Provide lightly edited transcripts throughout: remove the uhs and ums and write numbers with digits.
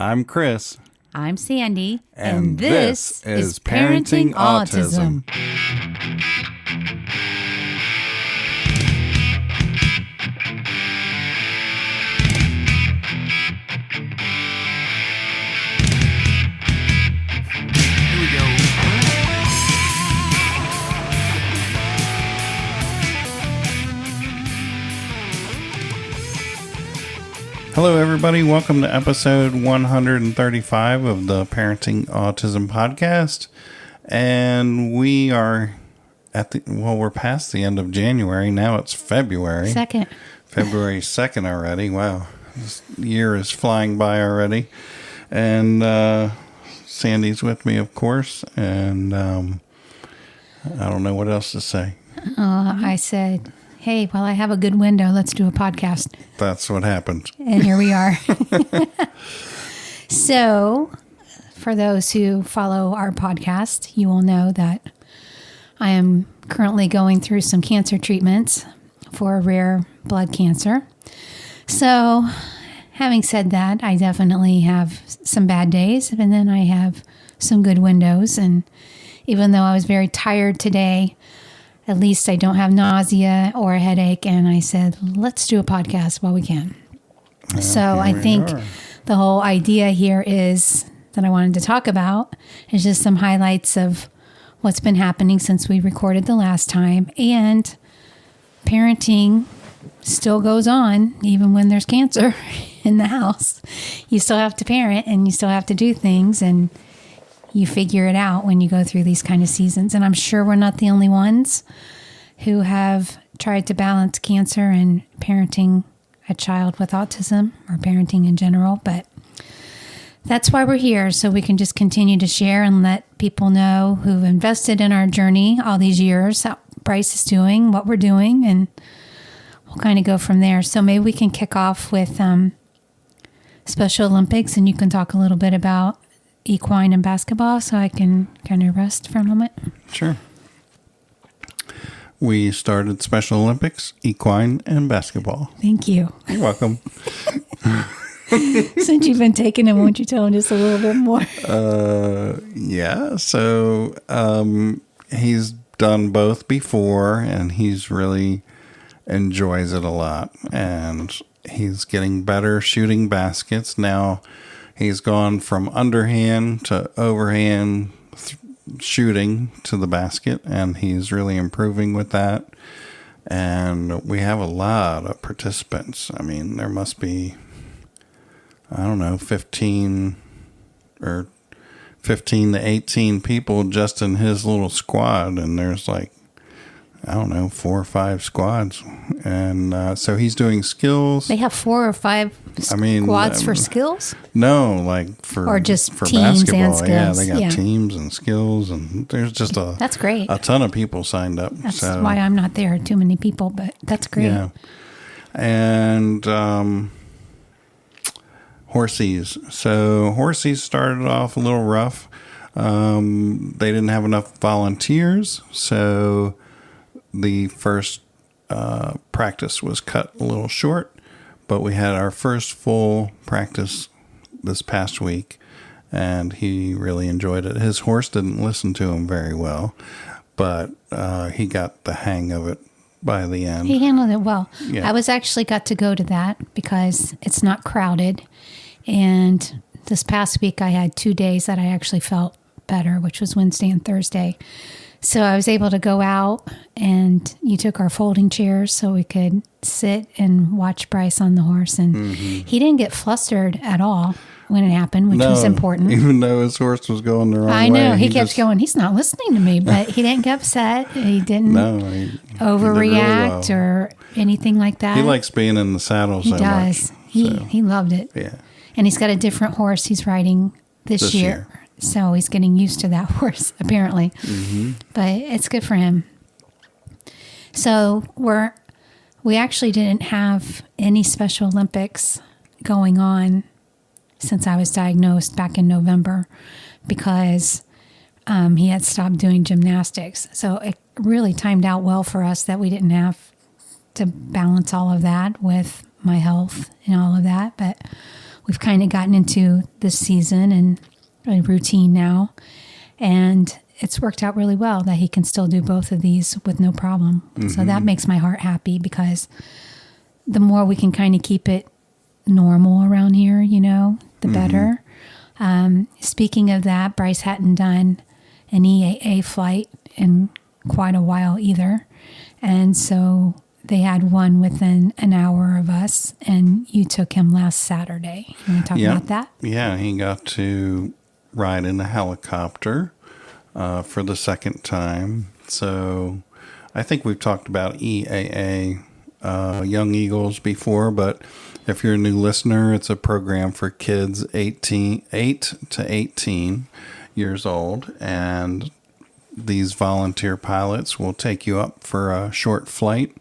I'm Chris. I'm Sandy. And this is Parenting Autism. Hello, everybody. Welcome to episode 135 of the Parenting Autism podcast. And we are we're past the end of January. Now it's February 2nd already. Wow. This year is flying by already. And Sandy's with me, of course. And I don't know what else to say. I said, hey, well, I have a good window. Let's do a podcast. That's what happened. And here we are. So, for those who follow our podcast, you will know that I am currently going through some cancer treatments for rare blood cancer. So, having said that, I definitely have some bad days, and then I have some good windows. And even though I was very tired today, at least I don't have nausea or a headache. And I said, let's do a podcast while we can. So I think the whole idea here is that I wanted to talk about is just some highlights of what's been happening since we recorded the last time. And parenting still goes on even when there's cancer in the house. You still have to parent and you still have to do things, and you figure it out when you go through these kind of seasons. And I'm sure we're not the only ones who have tried to balance cancer and parenting a child with autism or parenting in general. But that's why we're here, so we can just continue to share and let people know who've invested in our journey all these years, how Bryce is doing, what we're doing, and we'll kind of go from there. So maybe we can kick off with Special Olympics, and you can talk a little bit about equine and basketball, so I can kind of rest for a moment. Sure. We started Special Olympics, equine, and basketball. Thank you. You're welcome. Since you've been taking them, won't you tell him just a little bit more? Yeah. So he's done both before, and he's really enjoys it a lot. And he's getting better shooting baskets now. He's gone from underhand to overhand shooting to the basket, and he's really improving with that. And we have a lot of participants. I mean, there must be, 15 to 18 people just in his little squad. And there's 4 or 5 squads. And so he's doing skills. They have 4 or 5 squads for skills? No, for just for teams basketball. and skills. Yeah, they got teams and skills, and there's just that's great. A ton of people signed up. That's why I'm not there. Too many people, but that's great. Yeah. And horsies. So horsies started off a little rough. They didn't have enough volunteers, so the first practice was cut a little short, but we had our first full practice this past week, and he really enjoyed it. His horse didn't listen to him very well, but he got the hang of it by the end. He handled it well. Yeah. I got to go to that because it's not crowded, and this past week I had 2 days that I actually felt better, which was Wednesday and Thursday. So I was able to go out, and you took our folding chairs so we could sit and watch Bryce on the horse. And he didn't get flustered at all when it happened, which was important. Even though his horse was going the wrong way. I know. He kept going, he's not listening to me, but he didn't get upset. He didn't overreact or anything like that. He likes being in the saddle so much. He does. He loved it. Yeah. And he's got a different horse he's riding this year. So he's getting used to that horse, apparently. Mm-hmm. But it's good for him. So we actually didn't have any Special Olympics going on since I was diagnosed back in November because he had stopped doing gymnastics. So it really timed out well for us that we didn't have to balance all of that with my health and all of that. But we've kind of gotten into this season and a routine now. And it's worked out really well that he can still do both of these with no problem. Mm-hmm. So that makes my heart happy, because the more we can kind of keep it normal around here, the mm-hmm. better. Speaking of that, Bryce hadn't done an EAA flight in quite a while either. And so they had one within an hour of us, and you took him last Saturday. You want to talk about that? Yeah, he got to ride in a helicopter for the second time. So I think we've talked about EAA, Young Eagles, before, but if you're a new listener, it's a program for kids 8 to 18 years old, and these volunteer pilots will take you up for a short flight,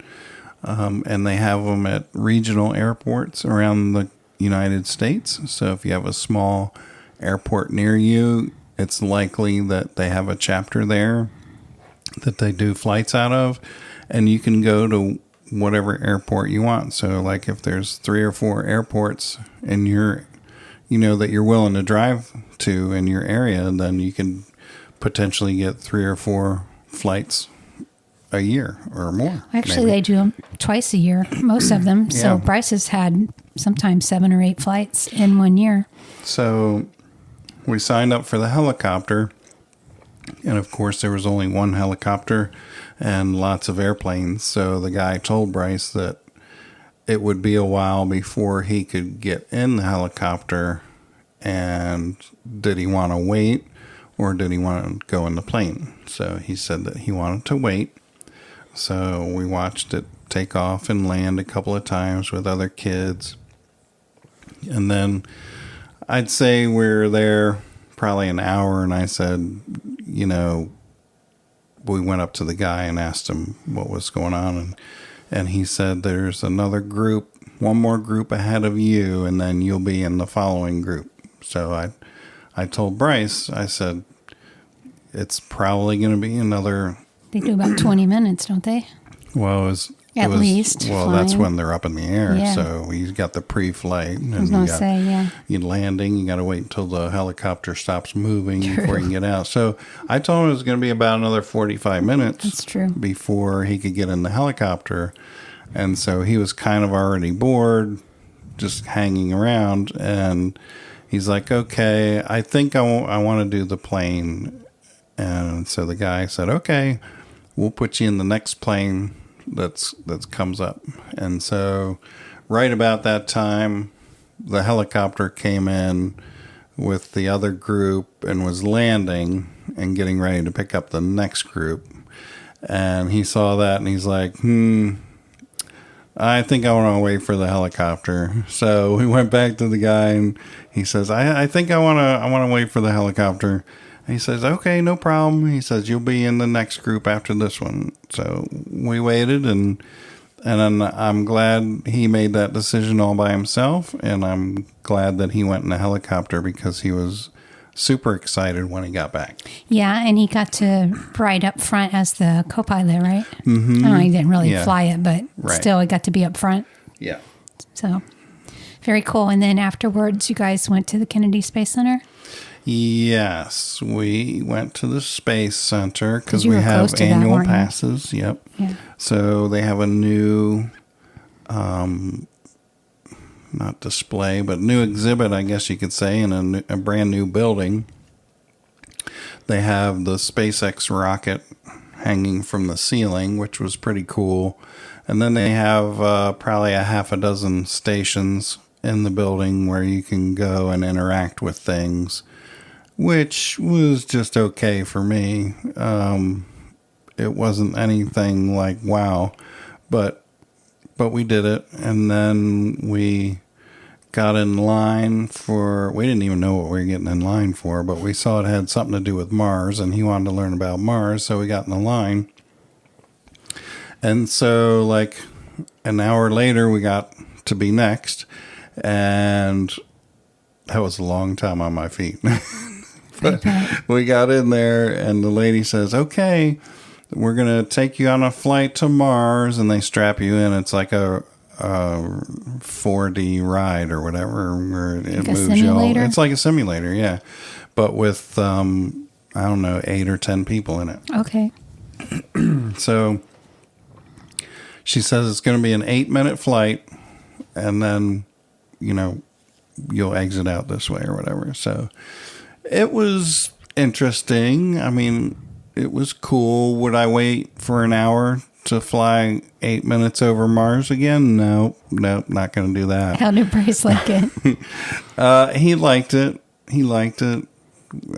and they have them at regional airports around the United States. So if you have a small airport near you, it's likely that they have a chapter there that they do flights out of, and you can go to whatever airport you want. So like if there's 3 or 4 airports in your, that you're willing to drive to in your area, then you can potentially get 3 or 4 flights a year or more. Actually, maybe. They do them twice a year, most of them. Yeah. So Bryce has had sometimes 7 or 8 flights in 1 year. So we signed up for the helicopter, and of course there was only one helicopter and lots of airplanes. So the guy told Bryce that it would be a while before he could get in the helicopter, and did he want to wait or did he want to go in the plane? So he said that he wanted to wait. So we watched it take off and land a couple of times with other kids. And then I'd say we're there probably an hour, and I said, we went up to the guy and asked him what was going on, and he said there's another group, one more group ahead of you, and then you'll be in the following group. So I told Bryce, I said, it's probably going to be another... They do about 20 minutes, don't they? Well, At least. Well, flying. That's when they're up in the air. Yeah. So he's got the pre-flight. And I was going to say, yeah. You're landing. You got to wait until the helicopter stops moving before you can get out. So I told him it was going to be about another 45 minutes. That's true. Before he could get in the helicopter. And so he was kind of already bored, just hanging around. And he's like, okay, I think I want to do the plane. And so the guy said, okay, we'll put you in the next plane that comes up. And so right about that time, the helicopter came in with the other group and was landing and getting ready to pick up the next group. And he saw that and he's like, I think I want to wait for the helicopter. So we went back to the guy and he says, I think I want to wait for the helicopter. He says, okay, no problem. He says, you'll be in the next group after this one. So we waited, and I'm glad he made that decision all by himself, and I'm glad that he went in a helicopter because he was super excited when he got back. Yeah, and he got to ride up front as the co-pilot, right? Mm-hmm. I don't know, he didn't really fly it, but right. Still he got to be up front. Yeah. So, very cool. And then afterwards, you guys went to the Kennedy Space Center? Yes, we went to the Space Center because we have annual passes. Yep. Yeah. So they have a new, not display, but new exhibit, I guess you could say, in a brand new building. They have the SpaceX rocket hanging from the ceiling, which was pretty cool. And then they have probably a half a dozen stations in the building where you can go and interact with things, which was just okay for me. It wasn't anything like wow, but we did it. And then we got in line we didn't even know what we were getting in line for, but we saw it had something to do with Mars, and he wanted to learn about Mars, so we got in the line. And so like an hour later, we got to be next, and that was a long time on my feet. But we got in there, and the lady says, okay, we're going to take you on a flight to Mars, and they strap you in. It's like a 4D ride or whatever, where it moves simulator? you all. It's like a simulator, yeah, but with I don't know, 8 or 10 people in it. Okay. So she says it's going to be an 8-minute flight, and then you'll exit out this way or whatever. So it was interesting. I mean, it was cool. Would I wait for an hour to fly 8 minutes over Mars again? No, not going to do that. How did Bryce like it? He liked it.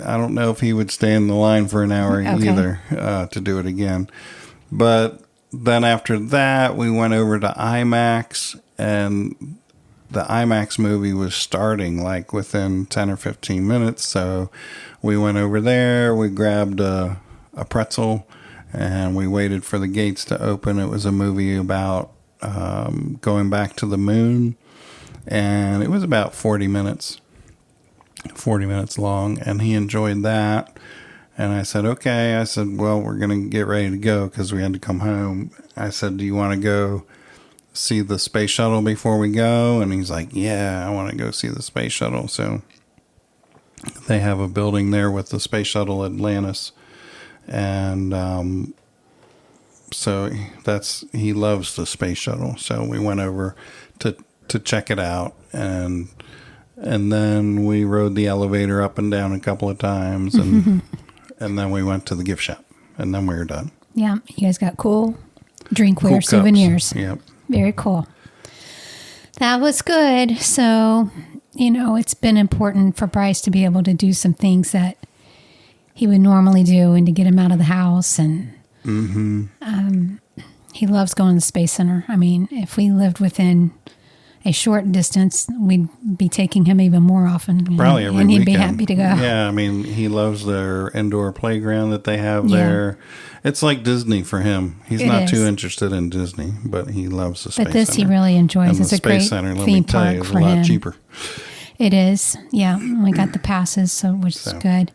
I don't know if he would stay in the line for an hour either to do it again. But then after that, we went over to IMAX, and the IMAX movie was starting like within 10 or 15 minutes. So we went over there, we grabbed a pretzel, and we waited for the gates to open. It was a movie about going back to the moon, and it was about 40 minutes long, and he enjoyed that. And I said, okay. I said, well, we're going to get ready to go because we had to come home. I said, do you want to go see the space shuttle before we go? And he's like, yeah, I want to go see the space shuttle. So they have a building there with the space shuttle Atlantis. And so he loves the space shuttle. So we went over to check it out, and then we rode the elevator up and down a couple of times, and and then we went to the gift shop, and then we were done. Yeah, you guys got cool drinkware souvenirs. Yep. Very cool. That was good. So, it's been important for Bryce to be able to do some things that he would normally do, and to get him out of the house. And he loves going to the Space Center. I mean, if we lived within a short distance, we'd be taking him even more often. Probably every weekend. And he'd weekend. be happy to go. Yeah, I mean, he loves their indoor playground that they have there. It's like Disney for him. He's not too interested in Disney, but he loves the Space Center. But this he really enjoys. It's a great theme park for him. A lot cheaper. It is. Yeah, we got the passes, which is good.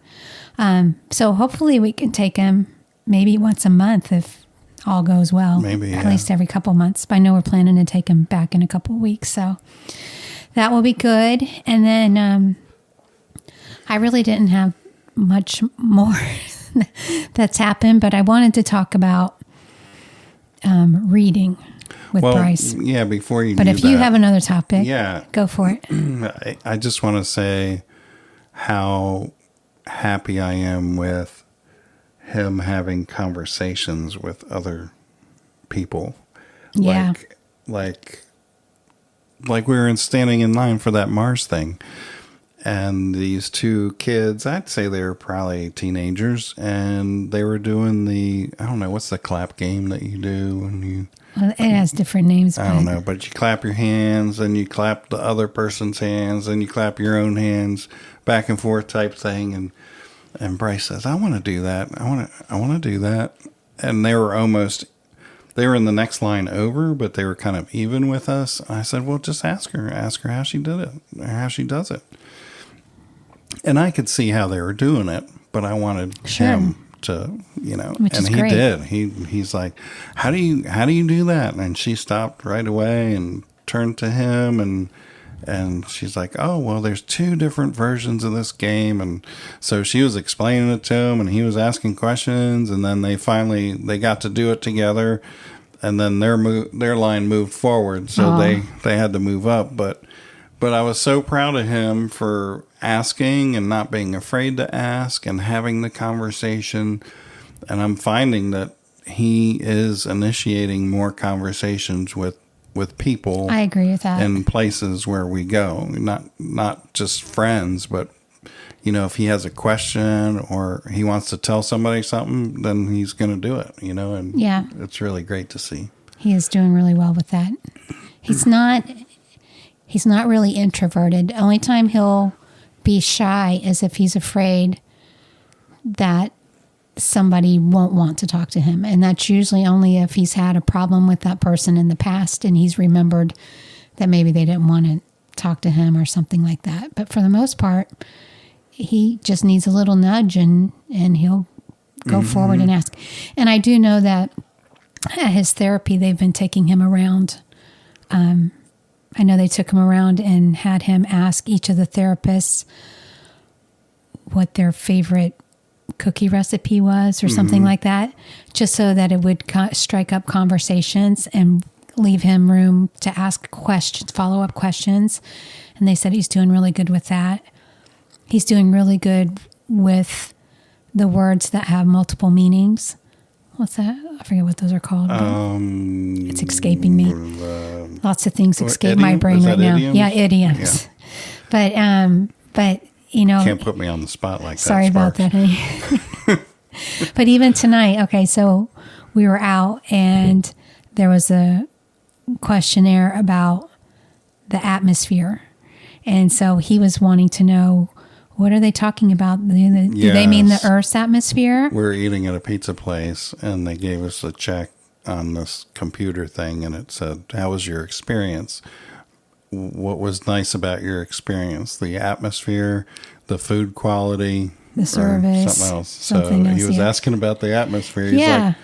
So hopefully we can take him maybe once a month if all goes well. Maybe, at least every couple months. But I know we're planning to take him back in a couple of weeks, so that will be good. And then I really didn't have much more that's happened, but I wanted to talk about reading with Bryce. Yeah, before you. But if you have another topic, go for it. I just want to say how happy I am with him having conversations with other people. Yeah. Like we were standing in line for that Mars thing. And these two kids, I'd say they were probably teenagers, and they were doing I don't know, what's the clap game that you do when you... Well, it has different names. I don't know, but you clap your hands, and you clap the other person's hands, and you clap your own hands, back and forth type thing, and Bryce says, I want to do that. I want to do that. And they were in the next line over, but they were kind of even with us. I said, well, just ask her how she did it, or how she does it. And I could see how they were doing it, but I wanted him to, Which and is he great. did. He's like, how do you do that? And she stopped right away and turned to him, and she's like, oh, well, there's 2 different versions of this game. And so she was explaining it to him, and he was asking questions, and then they got to do it together, and then their line moved forward, so they had to move up. But I was so proud of him for asking and not being afraid to ask and having the conversation. And I'm finding that he is initiating more conversations with people. I agree with that. In places where we go, not just friends, but if he has a question or he wants to tell somebody something, then he's going to do it. And it's really great to see. He is doing really well with that. He's not really introverted. The only time he'll be shy is if he's afraid that somebody won't want to talk to him. And that's usually only if he's had a problem with that person in the past and he's remembered that maybe they didn't want to talk to him or something like that. But for the most part, he just needs a little nudge and he'll go forward and ask. And I do know that at his therapy, they've been taking him around I know they took him around and had him ask each of the therapists what their favorite cookie recipe was or something like that, just so that it would strike up conversations and leave him room to ask questions, follow-up questions. And they said he's doing really good with that. He's doing really good with the words that have multiple meanings. What's that? I forget what those are called. It's escaping me. Lots of things escape my brain right now. Idioms? Yeah, idioms. Yeah. But you know, Can't put me on the spot like that. Sorry about that, honey. But even tonight, okay, so we were out and there was a questionnaire about the atmosphere. And so he was wanting to know, what are they talking about? Do they mean the Earth's atmosphere? We're eating at a pizza place and they gave us a check on this computer thing and it said, how was your experience? What was nice about your experience? The atmosphere, the food quality, the service, something else. So he was asking about the atmosphere. He's like,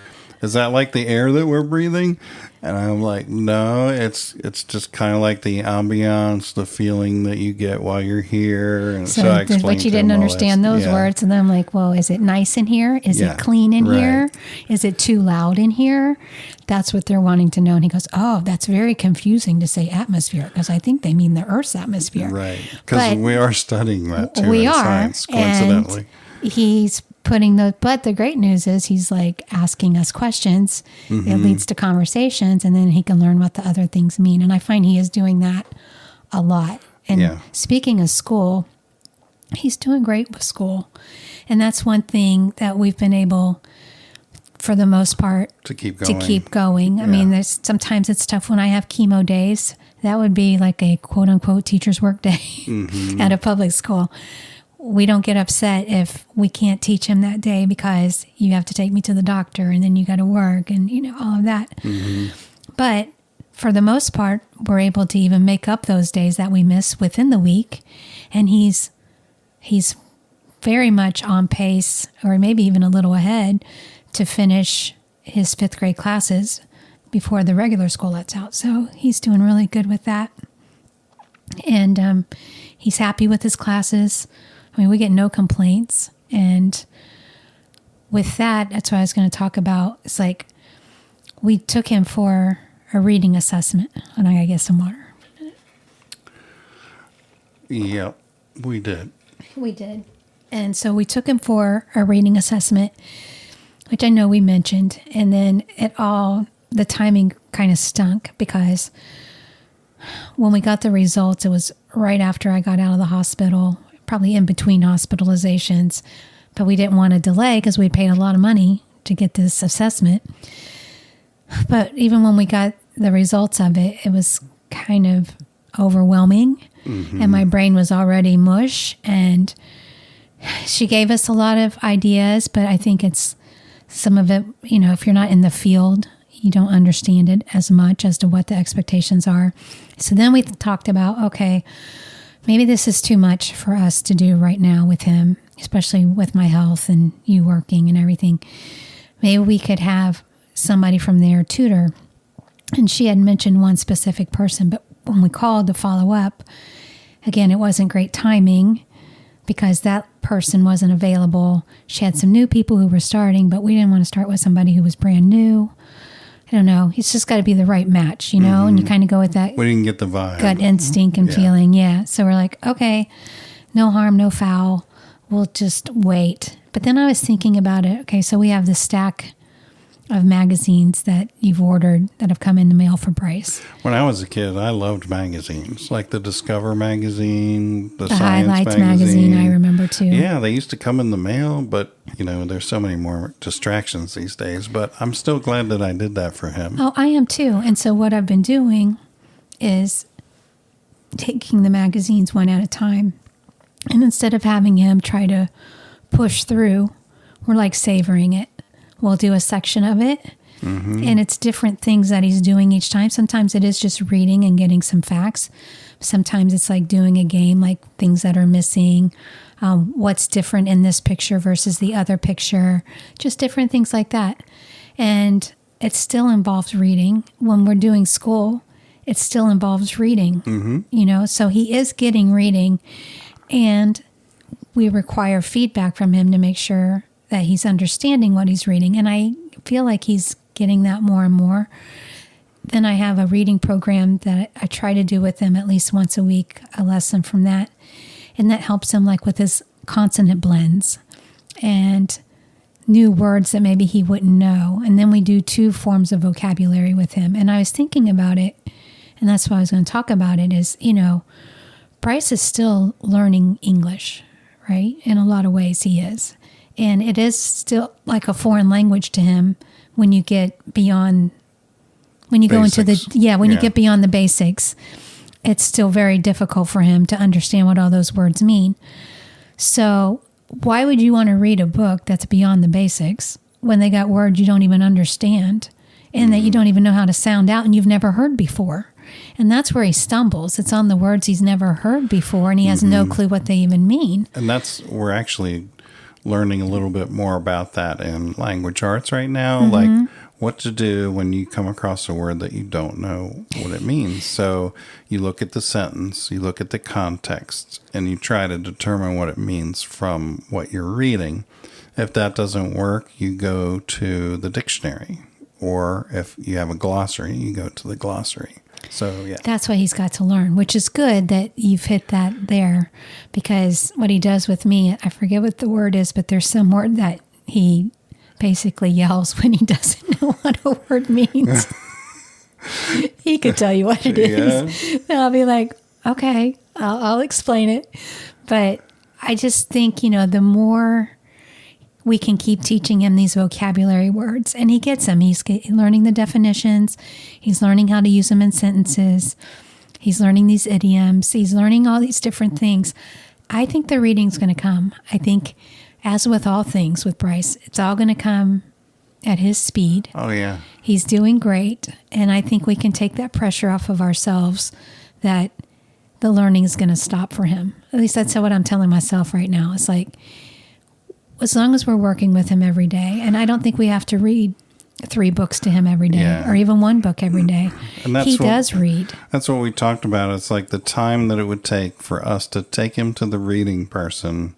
is that like the air that we're breathing? And I'm like, no, it's just kind of like the ambiance, the feeling that you get while you're here. And so I explained but you didn't understand those words. And then I'm like, well, is it nice in here? Is it clean in here? Is it too loud in here? That's what they're wanting to know. And he goes, oh, that's very confusing to say atmosphere because I think they mean the Earth's atmosphere. Right. Because we are studying that too in science, coincidentally. And he's putting but the great news is he's like asking us questions. It leads to conversations and then he can learn what the other things mean. And I find he is doing that a lot. And speaking of school, he's doing great with school. And that's one thing that we've been able, for the most part, to keep going. I mean, sometimes it's tough when I have chemo days. That would be like a quote unquote teacher's work day at a public school. We don't get upset if we can't teach him that day because you have to take me to the doctor and then you got to work and, you know, all of that. But for the most part, we're able to even make up those days that we miss within the week. And he's very much on pace, or maybe even a little ahead, to finish his 5th grade classes before the regular school lets out. So he's doing really good with that. And he's happy with his classes. I mean, we get no complaints. And with that, that's what I was going to talk about. It's like we took him for a reading assessment. And I got to get some water. Yep, we did. We did. And so we took him for a reading assessment, which I know we mentioned. And then the timing kind of stunk because when we got the results, it was right after I got out of the hospital, probably in between hospitalizations, but we didn't want to delay because we paid a lot of money to get this assessment. But even when we got the results of it, it was kind of overwhelming and my brain was already mush. And she gave us a lot of ideas, but I think it's some of it, you know, if you're not in the field, you don't understand it as much as to what the expectations are. So then we talked about, okay, maybe this is too much for us to do right now with him, especially with my health and you working and everything. Maybe we could have somebody from there tutor. And she had mentioned one specific person, but when we called to follow up, again, it wasn't great timing because that person wasn't available. She had some new people who were starting, but we didn't want to start with somebody who was brand new. I don't know. It's just got to be the right match, you know, and you kind of go with that. We didn't get the vibe. Gut instinct and feeling. Yeah. So we're like, okay, no harm, no foul. We'll just wait. But then I was thinking about it. Okay, so we have this stack of magazines that you've ordered that have come in the mail for Bryce. When I was a kid, I loved magazines, like the Discover magazine, the Science Highlights magazine, I remember too. Yeah, they used to come in the mail, but, you know, there's so many more distractions these days. But I'm still glad that I did that for him. Oh, I am too. And so what I've been doing is taking the magazines one at a time. And instead of having him try to push through, we're like savoring it. We'll do a section of it, and it's different things that he's doing each time. Sometimes it is just reading and getting some facts. Sometimes it's like doing a game, like things that are missing, what's different in this picture versus the other picture, just different things like that. And it still involves reading. When we're doing school, it still involves reading, you know, so he is getting reading, and we require feedback from him to make sure that he's understanding what he's reading. And I feel like he's getting that more and more. Then I have a reading program that I try to do with him at least once a week, a lesson from that. And that helps him like with his consonant blends and new words that maybe he wouldn't know. And then we do 2 forms of vocabulary with him. And I was thinking about it, and that's why I was going to talk about it, is, you know, Bryce is still learning English, right? In a lot of ways he is. And it is still like a foreign language to him when you get beyond, when you Basics. go into the, you get beyond the basics. It's still very difficult for him to understand what all those words mean. So why would you want to read a book that's beyond the basics when they got words you don't even understand and that you don't even know how to sound out and you've never heard before? And that's where he stumbles. It's on the words he's never heard before, and he has no clue what they even mean. And we're actually learning a little bit more about that in language arts right now, like what to do when you come across a word that you don't know what it means. So you look at the sentence, you look at the context, and you try to determine what it means from what you're reading. If that doesn't work, you go to the dictionary, or if you have a glossary, you go to the glossary. So, yeah. That's what he's got to learn, which is good that you've hit that there, because what he does with me, I forget what the word is, but there's some word that he basically yells when he doesn't know what a word means. He could tell you what it is. Yeah. And I'll be like, okay, I'll explain it. But I just think, you know, the more we can keep teaching him these vocabulary words, and he gets them. He's learning the definitions. He's learning how to use them in sentences. He's learning these idioms. He's learning all these different things. I think the reading's going to come. I think, as with all things with Bryce, it's all going to come at his speed. Oh, yeah. He's doing great. And I think we can take that pressure off of ourselves that the learning is going to stop for him. At least that's what I'm telling myself right now. It's like, as long as we're working with him every day, and I don't think we have to read 3 books to him every day, or even 1 book every day. And he does read. That's what we talked about. It's like the time that it would take for us to take him to the reading person,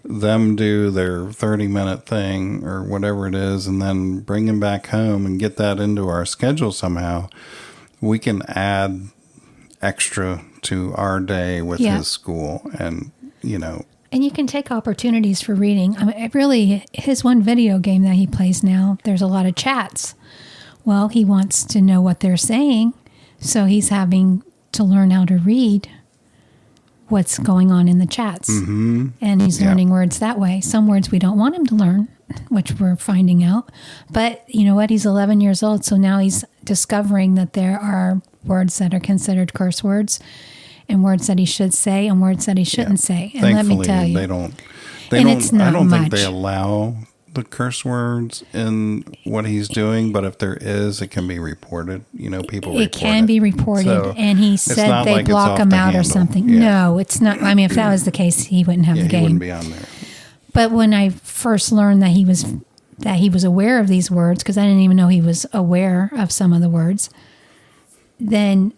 them do their 30-minute thing or whatever it is, and then bring him back home and get that into our schedule somehow. We can add extra to our day with his school, and, you know. And you can take opportunities for reading. I mean, really, his one video game that he plays now, there's a lot of chats. Well, he wants to know what they're saying, so he's having to learn how to read what's going on in the chats. And he's learning words that way. Some words we don't want him to learn, which we're finding out. But you know what? He's 11 years old, so now he's discovering that there are words that are considered curse words, and words that he should say, and words that he shouldn't say. And thankfully, let me tell you, they don't. It's not I don't much. think they allow the curse words in what he's doing, but if there is, it can be reported. You know, people report it. It can be reported, So and he said they like block him out or something. Yeah. No, it's not. I mean, if that was the case, he wouldn't have the game. He wouldn't be on there. But when I first learned that he was aware of these words, because I didn't even know he was aware of some of the words, then,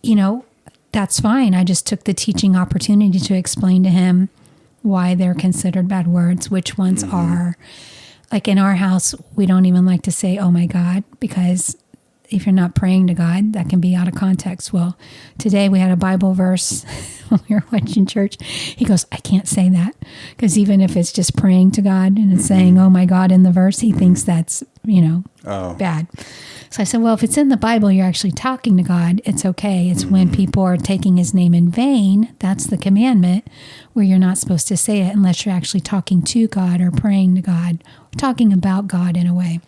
you know, that's fine. I just took the teaching opportunity to explain to him why they're considered bad words, which ones are. Like in our house, we don't even like to say, oh my God, because if you're not praying to God, that can be out of context. Well, today we had a Bible verse when we were watching church. He goes, I can't say that, because even if it's just praying to God and it's saying, oh my God, in the verse, he thinks that's, you know, bad. So I said, well, if it's in the Bible, you're actually talking to God. It's okay. It's when people are taking his name in vain. That's the commandment where you're not supposed to say it unless you're actually talking to God or praying to God, talking about God in a way.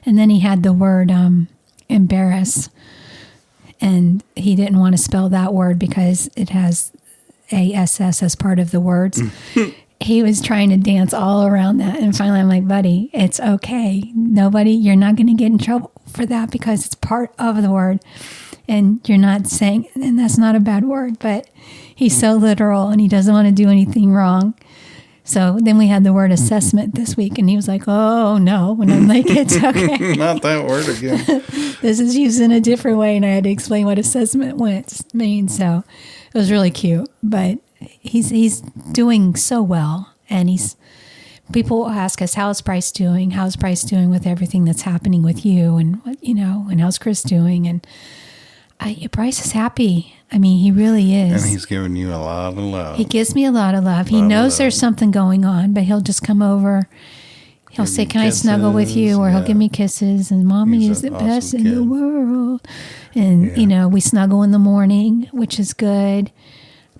And then he had the word embarrass, and he didn't want to spell that word because it has ASS as part of the words. He was trying to dance all around that. And finally, I'm like, buddy, it's okay. You're not going to get in trouble for that because it's part of the word. And you're not saying, and that's not a bad word, but he's so literal and he doesn't want to do anything wrong. So then we had the word assessment this week, and he was like, "Oh no!" And I'm like, "It's okay." Not that word again. This is used in a different way, and I had to explain what assessment means. So it was really cute. But he's doing so well, and people ask us, "How's Bryce doing? How's Bryce doing with everything that's happening with you?" And and how's Chris doing? And Bryce is happy. I mean, he really is. And he's giving you a lot of love. He gives me a lot of love. He knows there's something going on, but he'll just come over. He'll say, "Can I snuggle with you?" Or he'll give me kisses. And Mommy is the best in the world. And, we snuggle in the morning, which is good.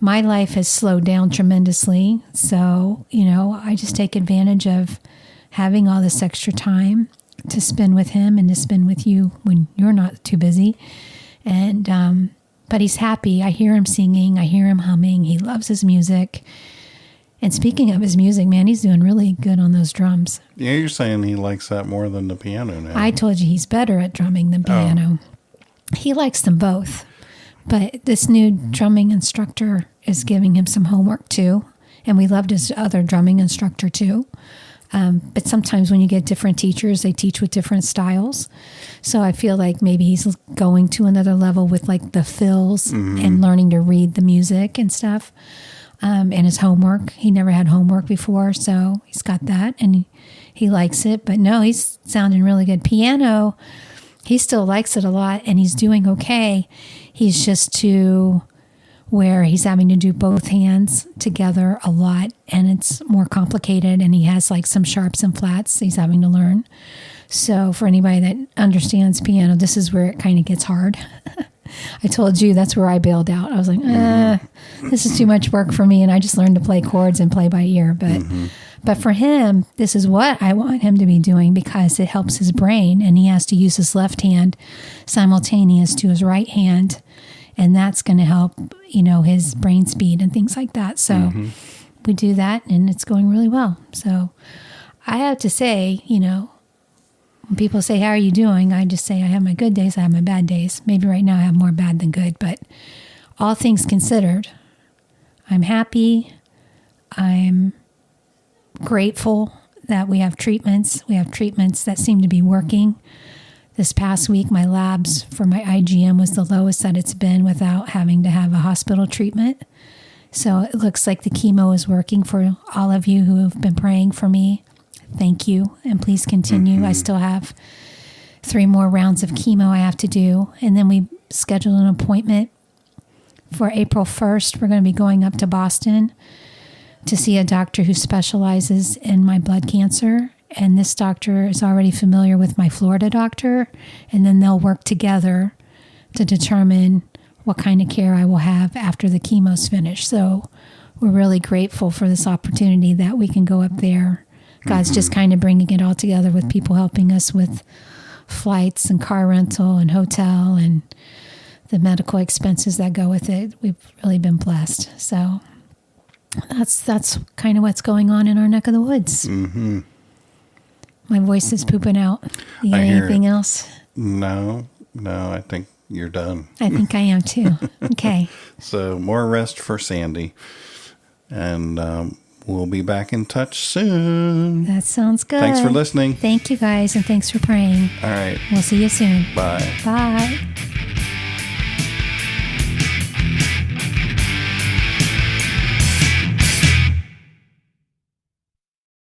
My life has slowed down tremendously. So, I just take advantage of having all this extra time to spend with him and to spend with you when you're not too busy. And, but he's happy. I hear him singing. I hear him humming. He loves his music. And speaking of his music, man, he's doing really good on those drums. Yeah, you're saying he likes that more than the piano now. I told you he's better at drumming than piano. He likes them both. But this new drumming instructor is giving him some homework too. And we loved his other drumming instructor too. But sometimes when you get different teachers, they teach with different styles. So I feel like maybe he's going to another level with like the fills and learning to read the music and stuff. And his homework. He never had homework before, so he's got that and he likes it. But no, he's sounding really good. Piano, he still likes it a lot and he's doing okay. He's just to where he's having to do both hands together a lot and it's more complicated and he has like some sharps and flats he's having to learn. So for anybody that understands piano, this is where it kind of gets hard. I told you that's where I bailed out. I was like, this is too much work for me. And I just learned to play chords and play by ear. But for him, this is what I want him to be doing because it helps his brain. And he has to use his left hand simultaneous to his right hand. And that's going to help, his brain speed and things like that. So we do that and it's going really well. So I have to say, when people say, "How are you doing?" I just say, I have my good days, I have my bad days. Maybe right now I have more bad than good, but all things considered, I'm happy. I'm grateful that we have treatments. We have treatments that seem to be working. This past week, my labs for my IgM was the lowest that it's been without having to have a hospital treatment. So it looks like the chemo is working for all of you who have been praying for me. Thank you, and please continue. I still have 3 more rounds of chemo I have to do, and then we scheduled an appointment for April 1st. We're going to be going up to Boston to see a doctor who specializes in my blood cancer, and this doctor is already familiar with my Florida doctor, and then they'll work together to determine what kind of care I will have after the chemo's finished. So we're really grateful for this opportunity that we can go up there. God's just kind of bringing it all together with people helping us with flights and car rental and hotel and the medical expenses that go with it. We've really been blessed. So that's kind of what's going on in our neck of the woods. My voice is pooping out. You got anything else? No, I think you're done. I think I am too. Okay. So more rest for Sandy. And we'll be back in touch soon. That sounds good. Thanks for listening. Thank you guys, and thanks for praying. All right. We'll see you soon. Bye. Bye.